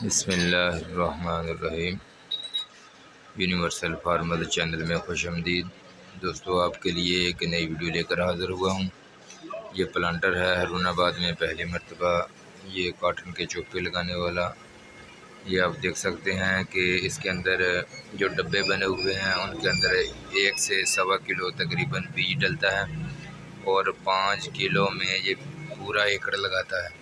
बिस्मिल्लाहिर्रहमानिर्रहीम। Universal farmer channel में खुश आमदीद। दोस्तों, आपके लिए एक नई वीडियो लेकर हाज़िर हुआ हूँ। ये प्लांटर है हारूनाबाद में पहली मरतबा ये कॉटन के चोपे लगाने वाला। ये आप देख सकते हैं कि इसके अंदर जो डब्बे बने हुए हैं उनके अंदर 1 से सवा किलो तकरीबन बीज डलता है और 5 किलो में ये पूरा एकड़ लगाता है।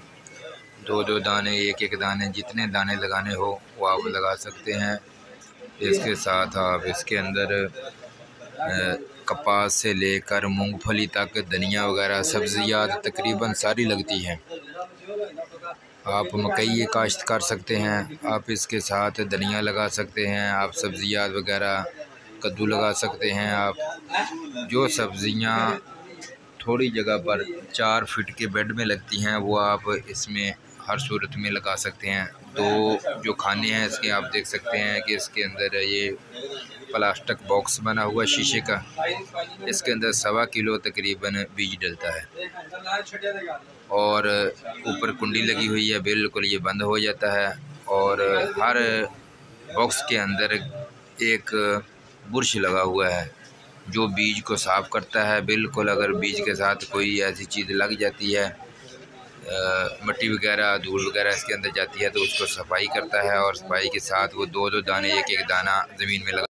2-2 दाने, एक दाने, जितने दाने लगाने हो वो आप लगा सकते हैं। इसके साथ आप इसके अंदर कपास से लेकर मूंगफली तक, धनिया वगैरह सब्जियात तकरीबन सारी लगती हैं। आप मकई काश्त कर सकते हैं, आप इसके साथ धनिया लगा सकते हैं, आप सब्जियात वगैरह कद्दू लगा सकते हैं। आप जो सब्जियां थोड़ी जगह पर 4 फीट के बेड में लगती हैं वो आप इसमें हर सूरत में लगा सकते हैं। तो जो खाने हैं इसके आप देख सकते हैं कि इसके अंदर ये प्लास्टिक बॉक्स बना हुआ शीशे का, इसके अंदर 1.25 किलो तकरीबन बीज डलता है और ऊपर कुंडी लगी हुई है, बिल्कुल ये बंद हो जाता है। और हर बॉक्स के अंदर एक बुरश लगा हुआ है जो बीज को साफ़ करता है। बिल्कुल अगर बीज के साथ कोई ऐसी चीज़ लग जाती है, मिट्टी वगैरह, धूल वगैरह इसके अंदर जाती है तो उसको सफाई करता है और सफाई के साथ वो 2-2 दाने, एक दाना ज़मीन में लगा